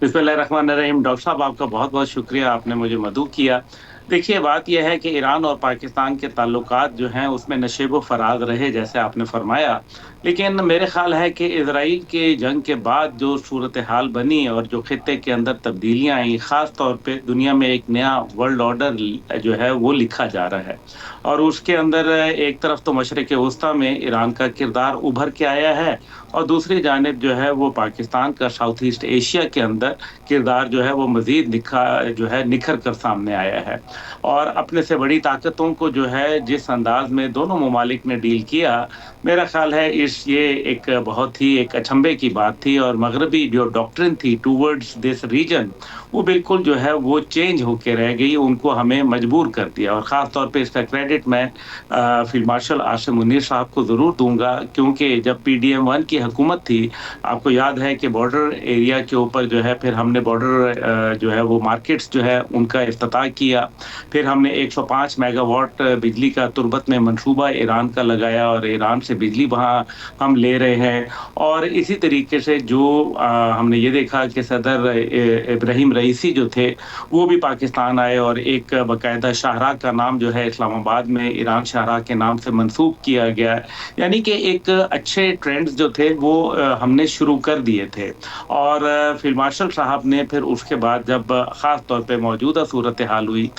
बिस्मिल्लाहिर्रहमानिर्रहीम। डॉक्टर साहब, आपका बहुत बहुत शुक्रिया, आपने मुझे मदऊ किया। देखिए, बात यह है कि ईरान और पाकिस्तान के ताल्लुकात जो हैं उसमें नशेब फराज रहे, जैसे आपने फरमाया। लेकिन मेरे ख्याल है कि इजराइल के जंग के बाद जो सूरत हाल बनी और जो खित्ते के अंदर तब्दीलियां आई, ख़ास तौर पे दुनिया में एक नया वर्ल्ड ऑर्डर जो है वो लिखा जा रहा है। और उसके अंदर एक तरफ तो मशरिक़ वस्ता में ईरान का किरदार उभर के आया है, और दूसरी जानिब जो है वो पाकिस्तान का साउथ ईस्ट एशिया के अंदर किरदार जो है वो मज़ीद निखर कर सामने आया है। और अपने से बड़ी ताकतों को जो है जिस अंदाज में दोनों ममालिक ने डील किया, मेरा ख्याल है ये एक बहुत ही एक अचंभे की बात थी। और मगरबी जो डॉक्ट्रिन थी टूवर्ड्स दिस रीजन, वो बिल्कुल जो है वो चेंज होके रह गई, उनको हमें मजबूर कर दिया। और ख़ास तौर पे इसका क्रेडिट मैं फील्ड मार्शल आसिम मुनीर साहब को ज़रूर दूंगा, क्योंकि जब PDM-1 की हुकूमत थी, आपको याद है कि बॉर्डर एरिया के ऊपर जो है फिर हमने बॉर्डर जो है वो मार्केट्स जो है उनका इफ्तिताह किया। फिर हमने 105 मेगावाट बिजली का तुर्बत में मंसूबा ईरान का लगाया और ईरान से बिजली वहाँ हम ले रहे हैं। और इसी तरीके से जो हमने ये देखा कि सदर इब्राहिम रईसी जो थे वो भी पाकिस्तान आए और एक बाकायदा शाहराह का नाम जो है इस्लामाबाद में ईरान शाहराह के नाम से मंसूब किया गया। यानी कि एक अच्छे ट्रेंड्स जो थे वो हमने शुरू कर दिए थे। और फील्ड मार्शल साहब ने फिर उसके बाद जब ख़ास तौर पे मौजूदा सूरत हाल हुई,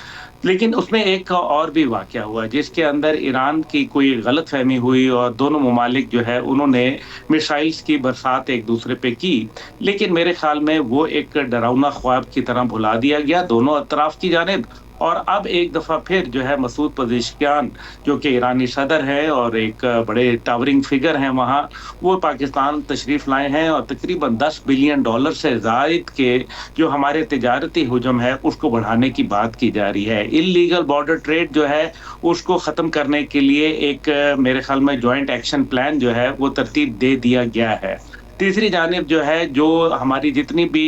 लेकिन उसमें एक और भी वाक़या हुआ जिसके अंदर ईरान की कोई गलतफहमी हुई और दोनों ममालिक जो है उन्होंने मिसाइल्स की बरसात एक दूसरे पे की। लेकिन मेरे ख़्याल में वो एक डरावना ख्वाब की तरह भुला दिया गया दोनों अतराफ़ की जानिब। और अब एक दफ़ा फिर जो है मसूद पज़ेश्कियान, जो कि ईरानी सदर है और एक बड़े टावरिंग फिगर हैं वहाँ, वो पाकिस्तान तशरीफ़ लाए हैं और तकरीबन $10 बिलियन से ज़ायद के जो हमारे तिजारती हुजम है उसको बढ़ाने की बात की जा रही है। इल्लीगल बॉर्डर ट्रेड जो है उसको ख़त्म करने के लिए एक मेरे ख्याल में जॉइंट एक्शन प्लान जो है वो तरतीब दे दिया गया है। तीसरी जानिब जो है जो हमारी जितनी भी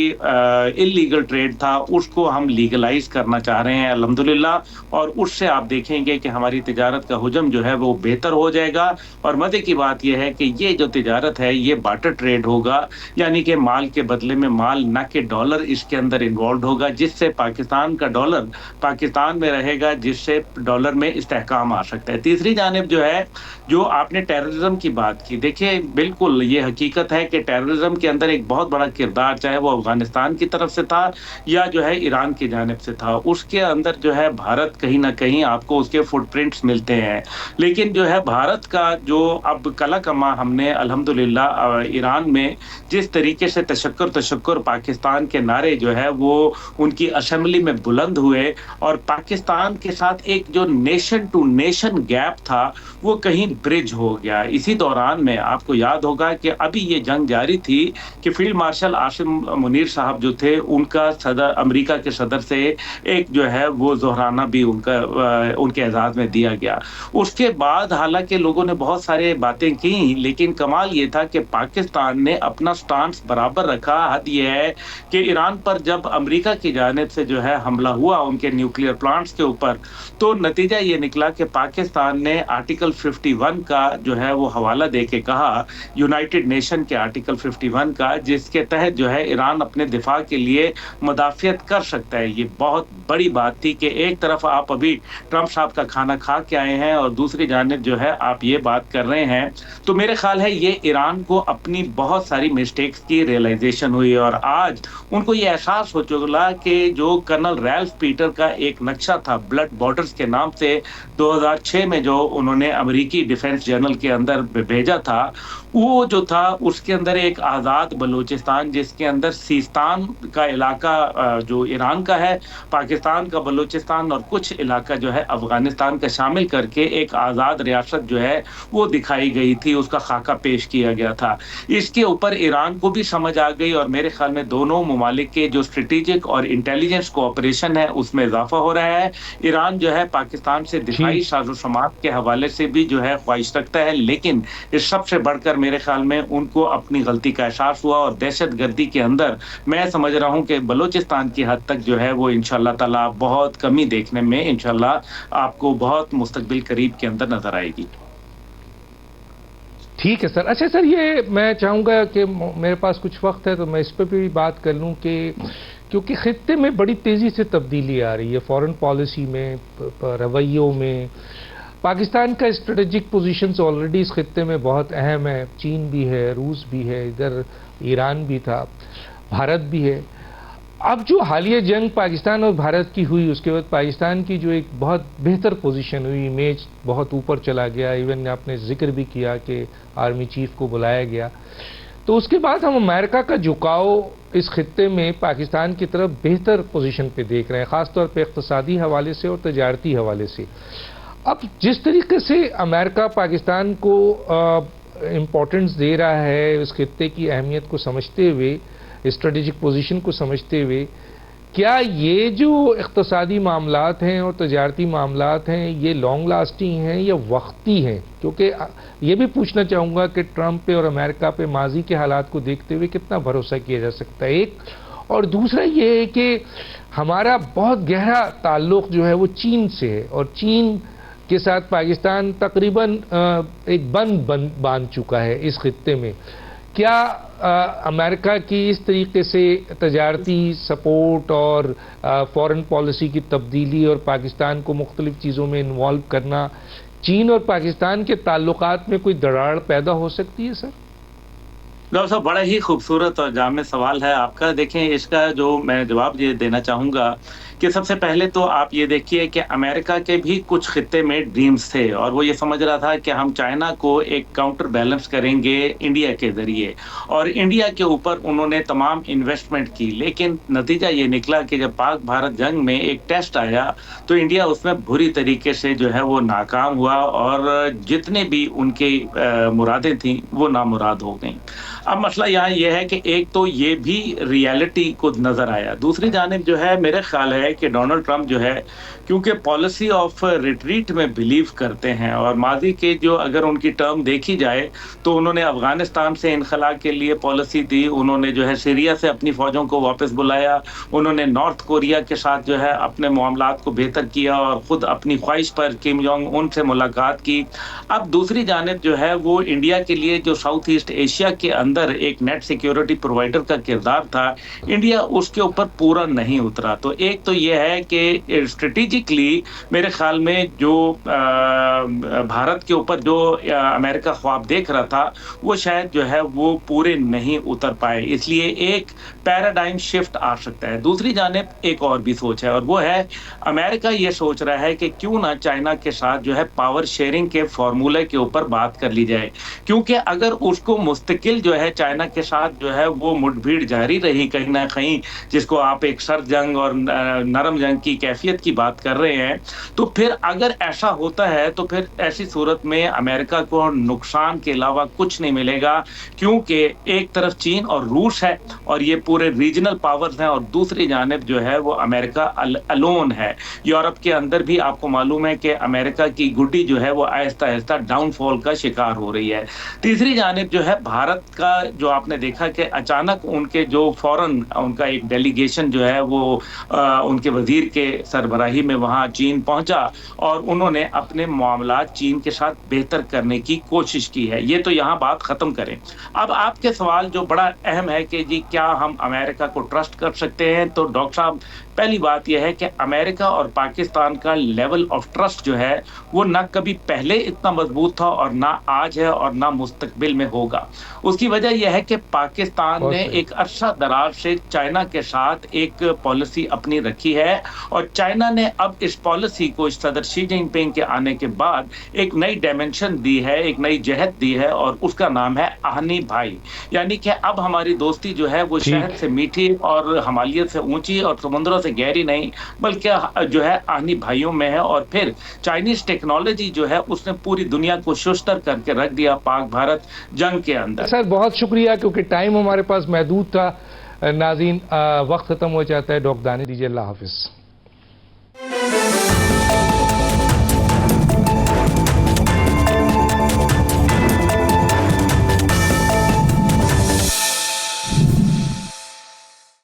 इल्लीगल ट्रेड था उसको हम लीगलाइज करना चाह रहे हैं अल्हम्दुलिल्लाह। और उससे आप देखेंगे कि हमारी तिजारत का हुजम जो है वो बेहतर हो जाएगा। और मज़े की बात यह है कि ये जो तिजारत है ये बार्टर ट्रेड होगा, यानी कि माल के बदले में माल, ना कि डॉलर इसके अंदर इन्वॉल्व होगा, जिससे पाकिस्तान का डॉलर पाकिस्तान में रहेगा, जिससे डॉलर में इस्तेहकाम आ सकता है। तीसरी जानिब जो है, जो आपने टेररिज्म की बात की, देखिए बिल्कुल ये हकीकत है कि टेररिज्म के अंदर एक बहुत बड़ा किरदार, चाहे वो अफगानिस्तान की तरफ से था या जो है ईरान की जानिब से था, उसके अंदर जो है भारत कहीं ना कहीं आपको उसके फुटप्रिंट्स मिलते हैं। लेकिन जो है भारत का जो अब कला कमा हमने अल्हम्दुलिल्लाह ईरान में जिस तरीके से तशक्कुर पाकिस्तान के नारे जो है वो उनकी असेंबली में बुलंद हुए, और पाकिस्तान के साथ एक जो नेशन टू नेशन गैप था वो कहीं ब्रिज हो गया। इसी दौरान में आपको याद होगा कि अभी ये जंग जारी थी कि फील्ड मार्शल आसिम मुनीर साहब जो थे उनका सदर, अमेरिका के सदर से एक जो है वो ज़ोहराना भी उनके एजाज़ में दिया गया। उसके बाद हालांकि लोगों ने बहुत सारे बातें की, लेकिन कमाल ये था कि पाकिस्तान ने अपना स्टांस बराबर रखा। हद ये है कि ईरान पर जब अमेरिका की जानिब से जो है हमला हुआ उनके न्यूक्लियर प्लांट्स के ऊपर, तो नतीजा ये निकला कि पाकिस्तान ने आर्टिकल 51 का जो है वो हवाला दे के कहा, यूनाइटेड नेशन के आर्टिकल 51 का, जिसके तहत जो है ईरान अपने दिफा के लिए मुदाफियत कर सकता है। ये बहुत बड़ी बात थी कि एक तरफ आप अभी ट्रंप साहब का खाना खा के आए हैं और दूसरी जानिब जो है आप ये बात कर रहे हैं। तो मेरे ख्याल है ये ईरान को अपनी बहुत सारी मिस्टेक्स की रियलाइजेशन हुई और आज उनको ये एहसास हो चुका कि जो कर्नल रैल्फ पीटर का एक नक्शा था ब्लड बॉर्डर्स के नाम से 2006 में जो उन्होंने अमेरिकी डिफेंस जर्नल के अंदर भेजा था, वो जो था उसके अंदर एक आज़ाद बलूचिस्तान, जिसके अंदर सीस्तान का इलाका जो ईरान का है, पाकिस्तान का बलूचिस्तान और कुछ इलाका जो है अफ़गानिस्तान का शामिल करके एक आज़ाद रियासत जो है वो दिखाई गई थी, उसका खाका पेश किया गया था। इसके ऊपर ईरान को भी समझ आ गई और मेरे ख्याल में दोनों ममालिक के जो स्ट्रेटेजिक और इंटेलिजेंस कोऑपरेशन है उसमें इजाफा हो रहा है। ईरान जो है पाकिस्तान से दिफाई साजो-समात के हवाले से भी जो है ख्वाहिश रखता है, लेकिन इस सबसे बढ़कर मेरे ख्याल में उनको अपनी गलती का एहसास हुआ और दहशतगर्दी के अंदर मैं समझ रहा हूं कि बलूचिस्तान की हद तक जो है वो इंशाल्लाह ताला बहुत कमी देखने में इंशाल्लाह आपको बहुत मुस्तकबिल करीब के अंदर नजर आएगी। ठीक है सर। अच्छा सर, ये मैं चाहूँगा कि मेरे पास कुछ वक्त है तो मैं इस पर भी बात कर लूँ कि क्योंकि खित्ते में बड़ी तेज़ी से तब्दीली आ रही है, फॉरेन पॉलिसी में, रवैयों में। पाकिस्तान का स्ट्रेटेजिक पोजीशंस ऑलरेडी इस खित्ते में बहुत अहम है। चीन भी है, रूस भी है, इधर ईरान भी था, भारत भी है। अब जो हालिया जंग पाकिस्तान और भारत की हुई, उसके बाद पाकिस्तान की जो एक बहुत बेहतर पोजीशन हुई, इमेज बहुत ऊपर चला गया। इवन आपने जिक्र भी किया कि आर्मी चीफ को बुलाया गया। तो उसके बाद हम अमेरिका का झुकाव इस खित्ते में पाकिस्तान की तरफ बेहतर पोजीशन पे देख रहे हैं, ख़ासतौर पे इक़्तिसादी हवाले से और तजारती हवाले से। अब जिस तरीके से अमेरिका पाकिस्तान को इम्पोर्टेंस दे रहा है, इस खित्ते की अहमियत को समझते हुए, स्ट्रेटेजिक पोजीशन को समझते हुए, क्या ये जो इक़्तिसादी मामलात हैं और तजारती मामलात हैं ये लॉन्ग लास्टिंग हैं या वक्ती हैं? क्योंकि ये भी पूछना चाहूँगा कि ट्रंप पे और अमेरिका पे माजी के हालात को देखते हुए कितना भरोसा किया जा सकता है, एक। और दूसरा ये है कि हमारा बहुत गहरा ताल्लुक़ जो है वो चीन से है और चीन के साथ पाकिस्तान तकरीबन एक बंद बांध चुका है इस खित्ते में। क्या अमेरिका की इस तरीके से तजारती सपोर्ट और फॉरेन पॉलिसी की तब्दीली और पाकिस्तान को मुख्तलिफ चीज़ों में इन्वॉल्व करना चीन और पाकिस्तान के ताल्लुकात में कोई दरार पैदा हो सकती है सर? डॉक्टर साहब, बड़ा ही खूबसूरत और जामे सवाल है आपका। देखें, इसका जो मैं जवाब ये देना चाहूँगा कि सबसे पहले तो आप ये देखिए कि अमेरिका के भी कुछ खित्ते में ड्रीम्स थे और वो ये समझ रहा था कि हम चाइना को एक काउंटर बैलेंस करेंगे इंडिया के ज़रिए, और इंडिया के ऊपर उन्होंने तमाम इन्वेस्टमेंट की। लेकिन नतीजा ये निकला कि जब पाक भारत जंग में एक टेस्ट आया तो इंडिया उसमें बुरी तरीके से जो है वो नाकाम हुआ और जितने भी उनकी मुरादें थीं वो नामुराद हो गईं। अब मसला यहाँ ये है कि एक तो ये भी रियलिटी को नज़र आया, दूसरी जानिब जो है मेरे ख्याल है कि डोनाल्ड ट्रंप जो है क्योंकि पॉलिसी ऑफ रिट्रीट में बिलीव करते हैं और माजी के जो अगर उनकी टर्म देखी जाए तो उन्होंने अफगानिस्तान से इनखला के लिए पॉलिसी दी, उन्होंने जो है सीरिया से अपनी फ़ौजों को वापस बुलाया, उन्होंने नॉर्थ कोरिया के साथ जो है अपने मामलात को बेहतर किया और ख़ुद अपनी ख्वाहिश पर किम जोंग उन से मुलाकात की। अब दूसरी जानिब जो है वो इंडिया के लिए जो साउथ ईस्ट एशिया के अंदर एक नेट सिक्योरिटी प्रोवाइडर का किरदार था, इंडिया उसके ऊपर पूरा नहीं उतरा। तो एक तो ये है कि स्ट्रेटेजिकली मेरे ख्याल में जो भारत के ऊपर जो अमेरिका ख्वाब देख रहा था वो शायद जो है वो पूरे नहीं उतर पाए, इसलिए एक पैराडाइम शिफ्ट आ सकता है। दूसरी जानिब एक और भी सोच है और वो है अमेरिका ये सोच रहा है कि क्यों ना चाइना के साथ जो है पावर शेयरिंग के फॉर्मूले के ऊपर बात कर ली जाए, क्योंकि अगर उसको मुस्तकिल जो है चाइना के साथ जो है वो मुठभेड़ जारी रही कहीं ना कहीं, जिसको आप एक सर्द जंग और नरम जंग की कैफियत की बात कर रहे हैं, तो फिर अगर ऐसा होता है तो फिर ऐसी सूरत में अमेरिका को नुकसान के अलावा कुछ नहीं मिलेगा, क्योंकि एक तरफ चीन और रूस है और ये पूरे रीजनल पावर्स हैं और दूसरी जानिब जो है वो अमेरिका अलोन है। यूरोप के अंदर भी आपको मालूम है कि अमेरिका की गुड्डी जो है वो आहिस्ता आहिस्ता डाउनफॉल का शिकार हो रही है। तीसरी जानिब जो है भारत का जो आपने देखा कि अचानक उनके जो फौरन उनका एक डेलीगेशन जो है वो उनके वजीर के सरबराही में वहाँ चीन पहुँचा और उन्होंने अपने मामलात चीन के साथ बेहतर करने की कोशिश की है। ये तो यहाँ बात ख़त्म करें। अब आपके सवाल जो बड़ा अहम है कि जी क्या हम अमेरिका को ट्रस्ट कर सकते हैं, तो डॉक्टर साहब पहली बात यह है कि अमेरिका और पाकिस्तान का लेवल ऑफ ट्रस्ट जो है वो ना कभी पहले इतना मजबूत था और ना आज है और ना मुस्तकबिल में होगा। उसकी वजह वजह यह है कि पाकिस्तान ने एक अरसा दराज से चाइना के साथ एक पॉलिसी अपनी रखी है, और चाइना ने अब इस पॉलिसी को सदर शी जिनपिंग के आने के बाद एक नई डायमेंशन दी है, एक नई जहत दी है, और उसका नाम है आहनी भाई। यानी कि अब हमारी दोस्ती जो है वो शहद से मीठी और हमालियत से ऊंची और समुद्रों से गहरी नहीं, बल्कि जो है आहनी भाइयों में है। और फिर चाइनीज टेक्नोलॉजी जो है उसने पूरी दुनिया को शुस्तर करके रख दिया पाक भारत जंग के अंदर। सर बहुत शुक्रिया, क्योंकि टाइम हमारे पास महदूद था। नाज़रीन, वक्त खत्म हो जाता है। डॉक्टर दानिश दीजिए, अल्लाह हाफिज।